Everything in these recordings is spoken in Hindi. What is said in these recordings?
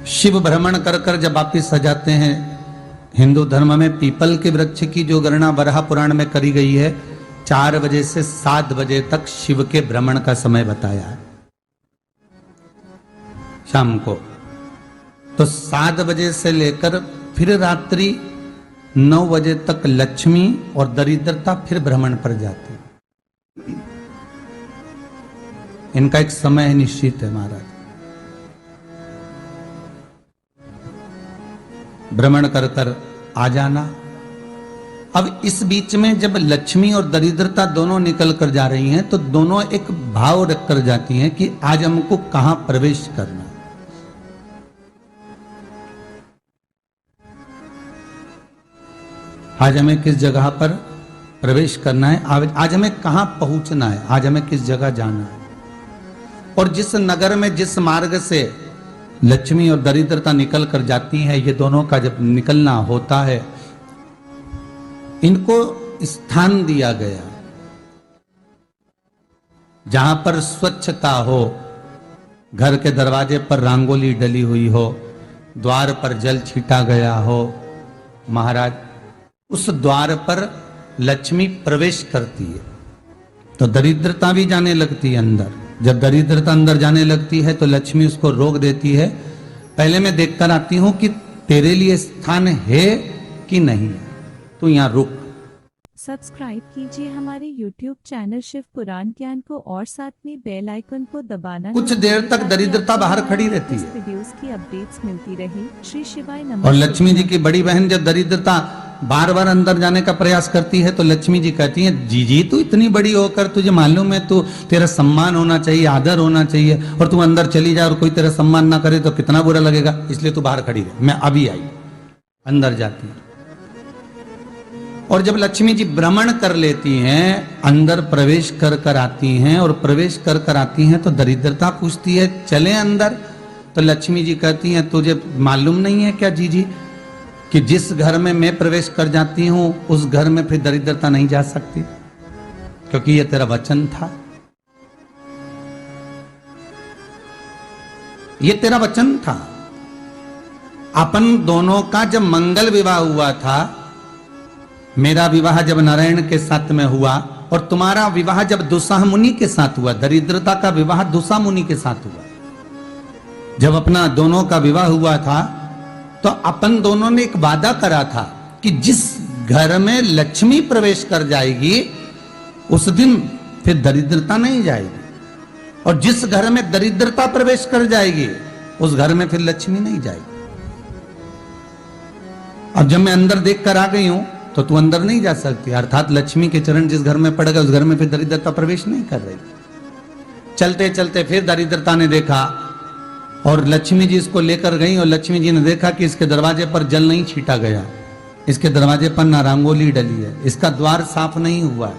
शिव भ्रमण कर कर जब वापिस आ जाते हैं, हिंदू धर्म में पीपल के वृक्ष की जो गणना वराह पुराण में करी गई है, 4 बजे से 7 बजे तक शिव के भ्रमण का समय बताया है शाम को। तो 7 बजे से लेकर फिर रात्रि 9 बजे तक लक्ष्मी और दरिद्रता फिर भ्रमण पर जाती है। इनका एक समय निश्चित है महाराज, भ्रमण कर कर आ जाना। अब इस बीच में जब लक्ष्मी और दरिद्रता दोनों निकल कर जा रही हैं, तो दोनों एक भाव रख कर जाती हैं कि आज हमको कहां प्रवेश करना है। आज हमें किस जगह पर प्रवेश करना है, आज हमें कहां पहुंचना है, आज हमें किस जगह जाना है। और जिस नगर में जिस मार्ग से लक्ष्मी और दरिद्रता निकल कर जाती है, ये दोनों का जब निकलना होता है, इनको स्थान दिया गया जहां पर स्वच्छता हो, घर के दरवाजे पर रंगोली डली हुई हो, द्वार पर जल छीटा गया हो। महाराज, उस द्वार पर लक्ष्मी प्रवेश करती है तो दरिद्रता भी जाने लगती है अंदर। जब दरिद्रता अंदर जाने लगती है तो लक्ष्मी उसको रोक देती है, पहले मैं देखकर आती हूं कि तेरे लिए स्थान है कि नहीं, तू यहां रुक। सब्सक्राइब कीजिए हमारे YouTube चैनल शिव पुराण ज्ञान को और साथ में बेल आइकन को दबाना। कुछ देर तक दरिद्रता बाहर खड़ी रहती है, वीडियोस की अपडेट्स मिलती रही। श्री शिवाय नमः। और लक्ष्मी जी की बड़ी बहन जब दरिद्रता बार बार अंदर जाने का प्रयास करती है तो लक्ष्मी जी कहती हैं, जी तू इतनी बड़ी होकर तुझे मालूम है तू तेरा सम्मान होना चाहिए, आदर होना चाहिए, और तू अंदर चली जाए और कोई तेरा सम्मान ना करे तो कितना बुरा लगेगा, इसलिए तू बाहर खड़ी रहे। मैं अभी आई। अंदर जाती है और जब लक्ष्मी जी भ्रमण कर लेती हैं, अंदर प्रवेश कर कर आती हैं, और प्रवेश कर कर आती हैं तो दरिद्रता पूछती है चले अंदर। तो लक्ष्मी जी कहती हैं, तुझे मालूम नहीं है क्या जी कि जिस घर में मैं प्रवेश कर जाती हूं उस घर में फिर दरिद्रता नहीं जा सकती, क्योंकि ये तेरा वचन था, ये तेरा वचन था। अपन दोनों का जब मंगल विवाह हुआ था, मेरा विवाह जब नारायण के साथ में हुआ और तुम्हारा विवाह जब दुस्साह मुनि के साथ हुआ, दरिद्रता का विवाह दुस्साह मुनि के साथ हुआ। जब अपना दोनों का विवाह हुआ था तो अपन दोनों ने एक वादा करा था कि जिस घर में लक्ष्मी प्रवेश कर जाएगी उस दिन फिर दरिद्रता नहीं जाएगी, और जिस घर में दरिद्रता प्रवेश कर जाएगी उस घर में फिर लक्ष्मी नहीं जाएगी। अब जब मैं अंदर देख कर आ गई हूं तो तू अंदर नहीं जा सकती, अर्थात लक्ष्मी के चरण जिस घर में पड़ गए उस घर में फिर दरिद्रता प्रवेश नहीं कर रही। चलते चलते फिर दरिद्रता ने देखा और लक्ष्मी जी इसको लेकर गई, और लक्ष्मी जी ने देखा कि इसके दरवाजे पर जल नहीं छीटा गया, इसके दरवाजे पर ना रंगोली डली है, इसका द्वार साफ नहीं हुआ है,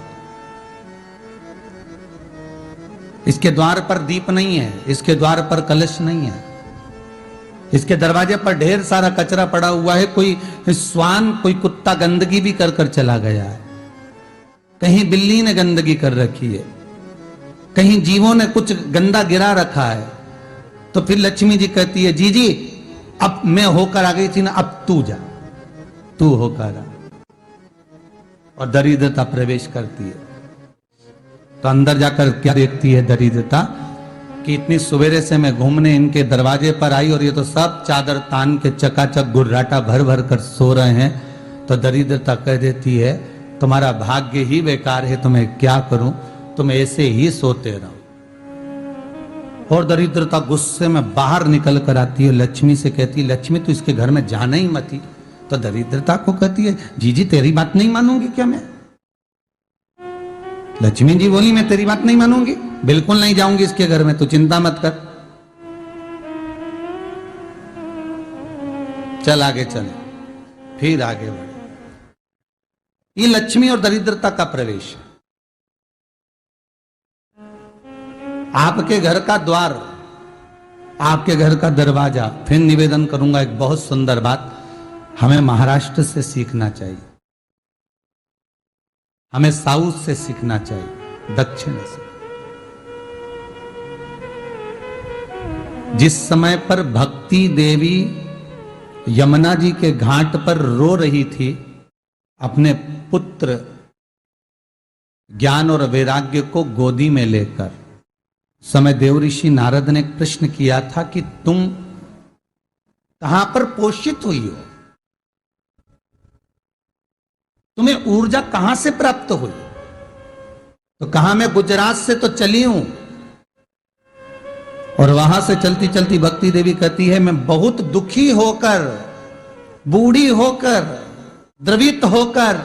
इसके द्वार पर दीप नहीं है, इसके द्वार पर कलश नहीं है, इसके दरवाजे पर ढेर सारा कचरा पड़ा हुआ है, कोई श्वान कोई कुत्ता गंदगी भी कर कर चला गया है, कहीं बिल्ली ने गंदगी कर रखी है, कहीं जीवों ने कुछ गंदा गिरा रखा है। तो फिर लक्ष्मी जी कहती है, जी अब मैं होकर आ गई थी ना, अब तू जा, तू होकर आ। और दरिद्रता प्रवेश करती है तो अंदर जाकर क्या देखती है दरिद्रता कि इतनी सवेरे से मैं घूमने इनके दरवाजे पर आई और ये तो सब चादर तान के चकाचक गुर्राटा भर भर कर सो रहे हैं। तो दरिद्रता कह देती है, तुम्हारा भाग्य ही बेकार है, तो मैं क्या करूं, तुम ऐसे ही सोते रहो। और दरिद्रता गुस्से में बाहर निकल कर आती है, लक्ष्मी से कहती है, लक्ष्मी तू इसके घर में जाना ही मत ही। तो दरिद्रता को कहती है, जी तेरी बात नहीं मानूंगी क्या मैं? लक्ष्मी जी बोली, मैं तेरी बात नहीं मानूंगी, बिल्कुल नहीं जाऊंगी इसके घर में, तू चिंता मत कर, चल आगे चले। फिर आगे बढ़े। ये लक्ष्मी और दरिद्रता का प्रवेश। आपके घर का द्वार, आपके घर का दरवाजा। फिर निवेदन करूंगा एक बहुत सुंदर बात, हमें महाराष्ट्र से सीखना चाहिए, हमें साउथ से सीखना चाहिए, दक्षिण से। जिस समय पर भक्ति देवी यमुना जी के घाट पर रो रही थी अपने पुत्र ज्ञान और वैराग्य को गोदी में लेकर, समय देवऋषि नारद ने प्रश्न किया था कि तुम कहां पर पोषित हुई हो, तुम्हें ऊर्जा कहां से प्राप्त हुई? तो कहा मैं गुजरात से तो चली हूं। और वहां से चलती चलती भक्ति देवी कहती है मैं बहुत दुखी होकर, बूढ़ी होकर, द्रवित होकर,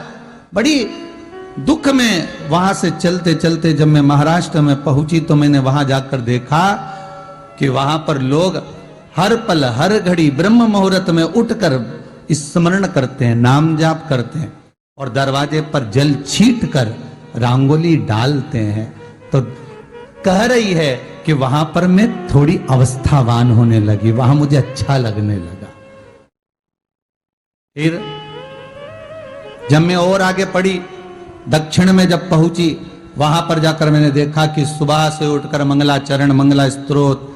बड़ी दुख में वहां से चलते चलते जब मैं महाराष्ट्र में पहुंची तो मैंने वहां जाकर देखा कि वहां पर लोग हर पल हर घड़ी ब्रह्म मुहूर्त में उठकर स्मरण करते हैं, नाम जाप करते हैं और दरवाजे पर जल छीट कर रंगोली डालते हैं। तो कह रही है कि वहां पर मैं थोड़ी अवस्थावान होने लगी, वहां मुझे अच्छा लगने लगा। फिर जब मैं और आगे पढ़ी, दक्षिण में जब पहुंची, वहां पर जाकर मैंने देखा कि सुबह से उठकर मंगलाचरण, मंगला स्तोत्र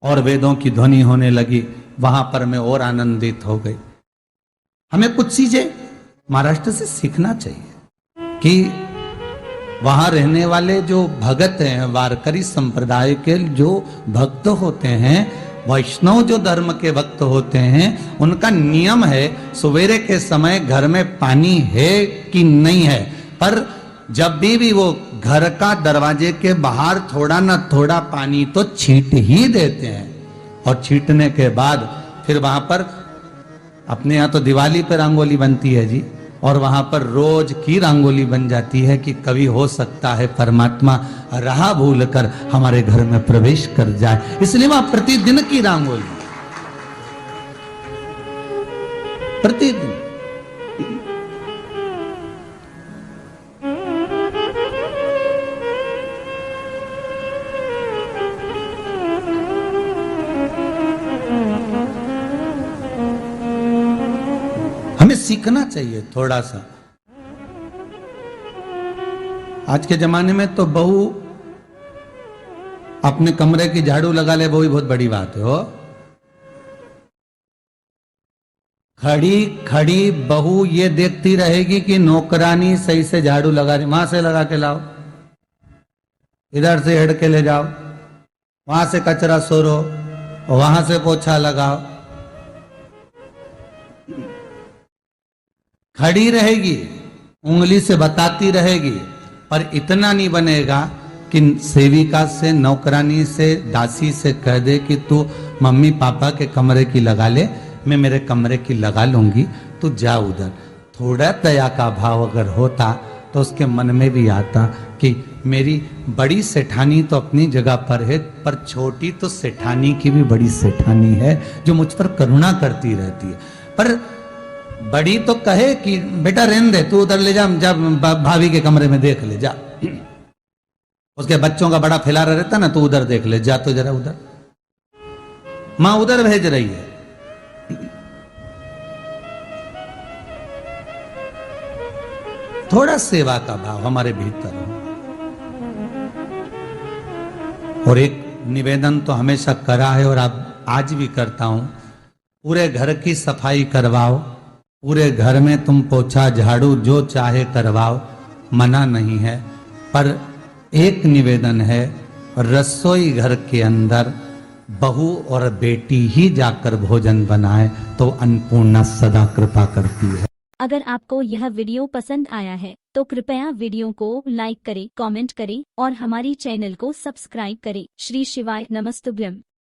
और वेदों की ध्वनि होने लगी। वहां पर मैं और आनंदित हो गई। हमें कुछ चीजें महाराष्ट्र से सीखना चाहिए कि वहां रहने वाले जो भगत हैं, वारकरी संप्रदाय के जो भक्त होते हैं, वैष्णव जो धर्म के भक्त होते हैं, उनका नियम है सवेरे के समय घर में पानी है कि नहीं है, पर जब भी वो घर का दरवाजे के बाहर थोड़ा ना थोड़ा पानी तो छींट ही देते हैं। और छींटने के बाद फिर वहां पर अपने यहाँ तो दिवाली पर रंगोली बनती है जी, और वहां पर रोज की रंगोली बन जाती है कि कभी हो सकता है परमात्मा राह भूल कर हमारे घर में प्रवेश कर जाए, इसलिए वहां प्रतिदिन की रंगोली, प्रतिदिन। हमें सीखना चाहिए थोड़ा सा। आज के जमाने में तो बहू अपने कमरे की झाड़ू लगा ले, वो ही बहुत बड़ी बात है। हो खड़ी खड़ी बहू ये देखती रहेगी कि नौकरानी सही से झाड़ू लगा रही, वहां से लगा के लाओ, इधर से हेड के ले जाओ, वहां से कचरा सोरो, वहां से पोछा लगाओ। खड़ी रहेगी, उंगली से बताती रहेगी, पर इतना नहीं बनेगा कि सेविका से, नौकरानी से, दासी से कह दे कि तू मम्मी पापा के कमरे की लगा ले, मैं मेरे कमरे की लगा लूंगी, तू जा उधर। थोड़ा दया का भाव अगर होता तो उसके मन में भी आता कि मेरी बड़ी सेठानी तो अपनी जगह पर है, पर छोटी तो सेठानी की भी बड़ी सेठानी है जो मुझ पर करुणा करती रहती है। पर बड़ी तो कहे कि बेटा रहने दे, तू उधर ले जा, जब भाभी के कमरे में देख ले जा, उसके बच्चों का बड़ा फैलारा रहता ना, तू उधर देख ले जा, तो जरा उधर, मां उधर भेज रही है। थोड़ा सेवा का भाव हमारे भीतर हो। और एक निवेदन तो हमेशा करा है और अब आज भी करता हूं, पूरे घर की सफाई करवाओ, पूरे घर में तुम पोछा झाड़ू जो चाहे करवाओ, मना नहीं है, पर एक निवेदन है, रसोई घर के अंदर बहू और बेटी ही जाकर भोजन बनाए तो अन्नपूर्णा सदा कृपा करती है। अगर आपको यह वीडियो पसंद आया है तो कृपया वीडियो को लाइक करें, कमेंट करें और हमारी चैनल को सब्सक्राइब करें। श्री शिवाय नमस्तुभ्यम।